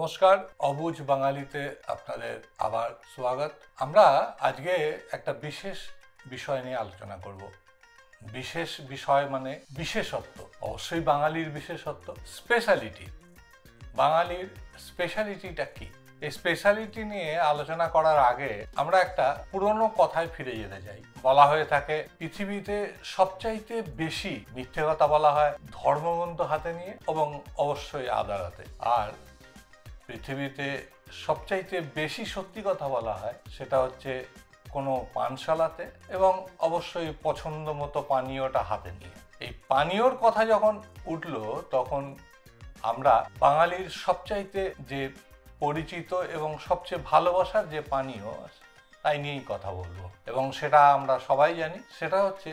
নমস্কার, অবুঝ বাঙালিতে আপনাদের আবার স্বাগত। আমরা আজকে একটা বিশেষ বিষয় নিয়ে আলোচনা করব। বিশেষ বিষয় মানে বিশেষত্ব, অবশ্যই বাঙালির বিশেষত্ব, স্পেশালিটি। বাঙালির স্পেশালিটিটা কি? এই স্পেশালিটি নিয়ে আলোচনা করার আগে আমরা একটা পুরনো কথায় ফিরে যেতে চাই। বলা হয়ে থাকে পৃথিবীতে সবচাইতে বেশি মিথ্যে কথা বলা হয় ধর্মগ্রন্থ হাতে নিয়ে এবং অবশ্যই আদালতে। আর পৃথিবীতে সবচাইতে বেশি সত্যি কথা বলা হয় সেটা হচ্ছে কোনো পানশালাতে এবং অবশ্যই পছন্দ মতো পানীয়টা হাতে নিয়ে। এই পানীয়র কথা যখন উঠলো তখন আমরা বাঙালির সবচাইতে যে পরিচিত এবং সবচেয়ে ভালোবাসার যে পানীয় তাই নিয়েই কথা বলবো, এবং সেটা আমরা সবাই জানি, সেটা হচ্ছে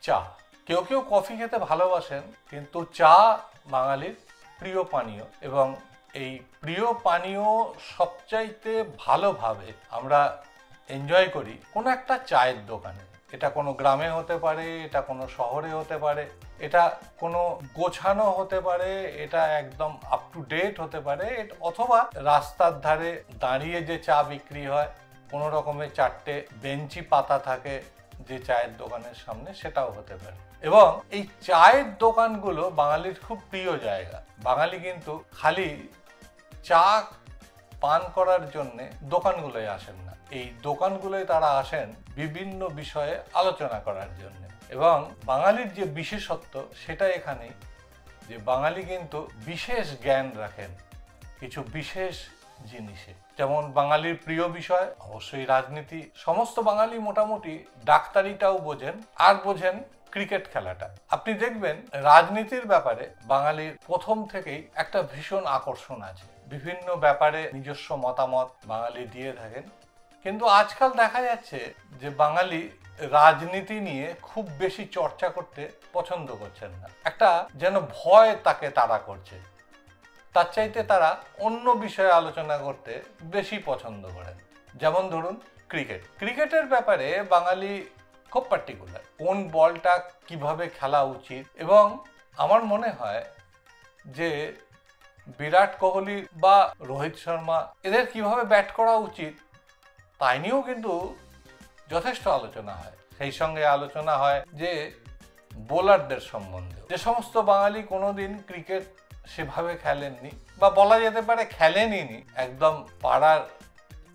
চা। কেউ কেউ কফি খেতে ভালোবাসেন, কিন্তু চা বাঙালির প্রিয় পানীয়। এবং এই প্রিয় পানীয় সবচাইতে ভালোভাবে আমরা এনজয় করি কোনো একটা চায়ের দোকানে। এটা কোনো গ্রামে হতে পারে, এটা কোনো শহরে হতে পারে, এটা কোনো গোছানো হতে পারে, এটা একদম আপ টু ডেট হতে পারে, অথবা রাস্তার ধারে দাঁড়িয়ে যে চা বিক্রি হয়, কোনো রকমের চারটে বেঞ্চি পাতা থাকে যে চায়ের দোকানের সামনে, সেটাও হতে পারে। এবং এই চায়ের দোকানগুলো বাঙালির খুব প্রিয় জায়গা। বাঙালি কিন্তু খালি চা পান করার জন্যে দোকানগুলোয় আসেন না, এই দোকানগুলোয় তারা আসেন বিভিন্ন বিষয়ে আলোচনা করার জন্য। এবং বাঙালির যে বিশেষত্ব সেটা এখানেই, যে বাঙালি কিন্তু বিশেষ জ্ঞান রাখেন কিছু বিশেষ জিনিসে। যেমন বাঙালির প্রিয় বিষয় অবশ্যই রাজনীতি। সমস্ত বাঙালি মোটামুটি ডাক্তারিটাও বোঝেন, আর বোঝেন ক্রিকেট খেলাটা। আপনি দেখবেন রাজনীতির ব্যাপারে বাঙালির প্রথম থেকেই একটা ভীষণ আকর্ষণ আছে। বিভিন্ন ব্যাপারে নিজস্ব মতামত বাঙালি দিয়ে থাকেন, কিন্তু আজকাল দেখা যাচ্ছে যে বাঙালি রাজনীতি নিয়ে খুব বেশি চর্চা করতে পছন্দ করছেন না। একটা যেন ভয় তাকে তাড়া করছে, তার চাইতে তারা অন্য বিষয়ে আলোচনা করতে বেশি পছন্দ করেন। যেমন ধরুন ক্রিকেটের ব্যাপারে বাঙালি খুব পার্টিকুলার, কোন বলটা কিভাবে খেলা উচিত। এবং আমার মনে হয় যে বিরাট কোহলি বা রোহিত শর্মা এদের কিভাবে ব্যাট করা উচিত তাই নিয়েও কিন্তু যথেষ্ট আলোচনা হয়। সেই সঙ্গে আলোচনা হয় যে বোলারদের সম্বন্ধে। যে সমস্ত বাঙালি কোনোদিন ক্রিকেট সেভাবে খেলেননি, বা বলা যেতে পারে খেলেনই, একদম পাড়ার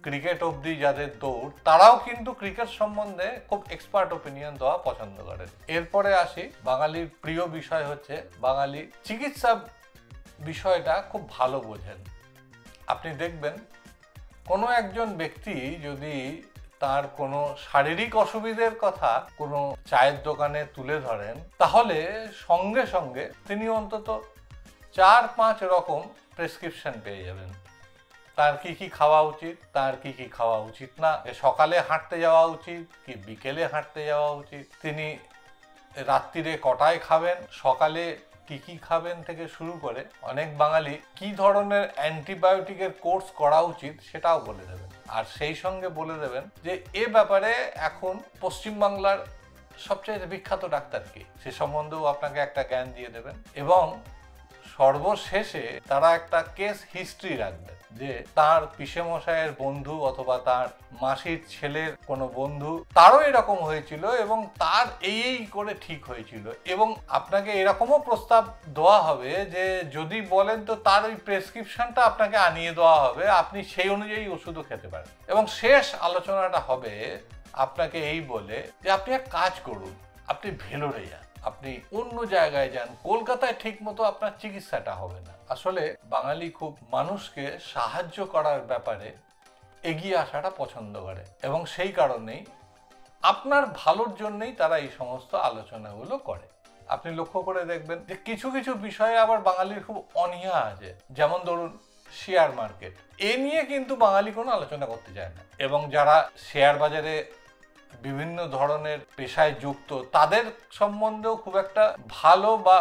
ক্রিকেট অবধি যাদের দৌড়, তারাও কিন্তু ক্রিকেট সম্বন্ধে খুব এক্সপার্ট ওপিনিয়ন দেওয়া পছন্দ করেন। এরপরে আসি বাঙালির প্রিয় বিষয় হচ্ছে বাঙালি চিকিৎসা বিষয়টা খুব ভালো বোঝেন। আপনি দেখবেন কোনো একজন ব্যক্তি যদি তার কোনো শারীরিক অসুবিধার কথা কোনো চায়ের দোকানে তুলে ধরেন, তাহলে সঙ্গে সঙ্গে তিনি অন্তত 4-5 রকম প্রেসক্রিপশন পেয়ে যাবেন। তার কি কি খাওয়া উচিত, তার কি কি খাওয়া উচিত না, সকালে হাঁটতে যাওয়া উচিত কি বিকেলে হাঁটতে যাওয়া উচিত, তিনি রাত্রিরে কটায় খাবেন, সকালে কি কি খাবেন থেকে শুরু করে অনেক বাঙালি কি ধরনের অ্যান্টিবায়োটিকের কোর্স করা উচিত সেটাও বলে দেবেন। আর সেই সঙ্গে বলে দেবেন যে এ ব্যাপারে এখন পশ্চিমবাংলার সবচেয়ে বিখ্যাত ডাক্তার কি, সে সম্বন্ধেও আপনাকে একটা জ্ঞান দিয়ে দেবেন। এবং সর্বশেষে তারা একটা কেস হিস্ট্রি রাখবে, যে তার পিসেমশাইয়ের বন্ধু অথবা তার মাসির ছেলের কোনো বন্ধু, তারও এরকম হয়েছিল এবং তার এই করে ঠিক হয়েছিল। এবং আপনাকে এরকমও প্রস্তাব দেওয়া হবে যে যদি বলেন তো তার ওই প্রেসক্রিপশনটা আপনাকে আনিয়ে দেওয়া হবে, আপনি সেই অনুযায়ী ওষুধও খেতে পারেন। এবং শেষ আলোচনাটা হবে আপনাকে এই বলে যে আপনি এক কাজ করুন, আপনি ভেলোরে যান, আপনি অন্য জায়গায় যান, কলকাতায় ঠিক মতো আপনার চিকিৎসাটা হবে না। আসলে বাঙালি খুব মানুষকে সাহায্য করার ব্যাপারে এগিয়ে আসাটা পছন্দ করে, এবং সেই কারণেই আপনার ভালোর জন্যই তারা এই সমস্ত আলোচনাগুলো করে। আপনি লক্ষ্য করে দেখবেন যে কিছু কিছু বিষয়ে আবার বাঙালির খুব অনীহা আছে। যেমন ধরুন শেয়ার মার্কেট, এ নিয়ে কিন্তু বাঙালি কোনো আলোচনা করতে চায় না। এবং যারা শেয়ার বাজারে বিভিন্ন ধরনের পেশায় যুক্ত, তাদের সম্বন্ধেও খুব একটা ভালো বা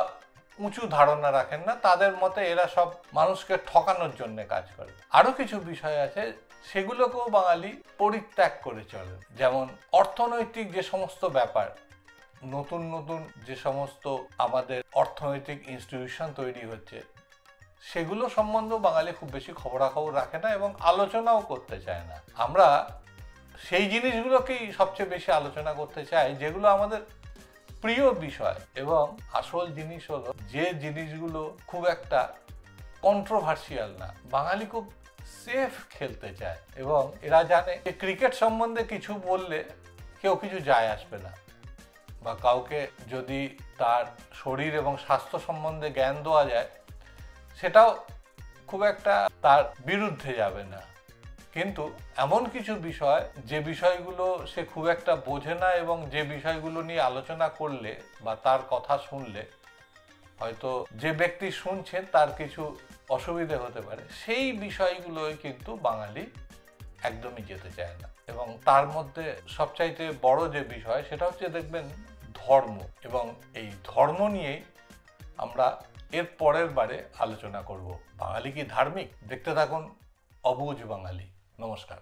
উঁচু ধারণা রাখেন না। তাদের মতে এরা সব মানুষকে ঠকানোর জন্য কাজ করে। আরো কিছু বিষয় আছে সেগুলোকেও বাঙালি পরিত্যাগ করে চলে। যেমন অর্থনৈতিক যে সমস্ত ব্যাপার, নতুন নতুন যে সমস্ত আমাদের অর্থনৈতিক ইনস্টিটিউশন তৈরি হচ্ছে, সেগুলো সম্বন্ধেও বাঙালি খুব বেশি খবরাখবর রাখে না এবং আলোচনাও করতে চায় না। আমরা সেই জিনিসগুলোকেই সবচেয়ে বেশি আলোচনা করতে চাই যেগুলো আমাদের প্রিয় বিষয়, এবং আসল জিনিস হলো যে জিনিসগুলো খুব একটা কন্ট্রোভার্সিয়াল না। বাঙালি খুব সেফ খেলতে চায় এবং এরা জানে যে ক্রিকেট সম্বন্ধে কিছু বললে কেউ কিছু যায় আসবে না, বা কাউকে যদি তার শরীর এবং স্বাস্থ্য সম্বন্ধে জ্ঞান দেওয়া যায় সেটাও খুব একটা তার বিরুদ্ধে যাবে না। কিন্তু এমন কিছু বিষয় যে বিষয়গুলো সে খুব একটা বোঝে না এবং যে বিষয়গুলো নিয়ে আলোচনা করলে বা তার কথা শুনলে হয়তো যে ব্যক্তি শুনছেন তার কিছু অসুবিধে হতে পারে, সেই বিষয়গুলোই কিন্তু বাঙালি একদমই যেতে চায় না। এবং তার মধ্যে সবচাইতে বড় যে বিষয় সেটা হচ্ছে দেখবেন ধর্ম, এবং এই ধর্ম নিয়েই আমরা এর পরের বারে আলোচনা করব। বাঙালি কি ধার্মিক? দেখতে থাকুন অবুঝ বাঙালি। নমস্কার।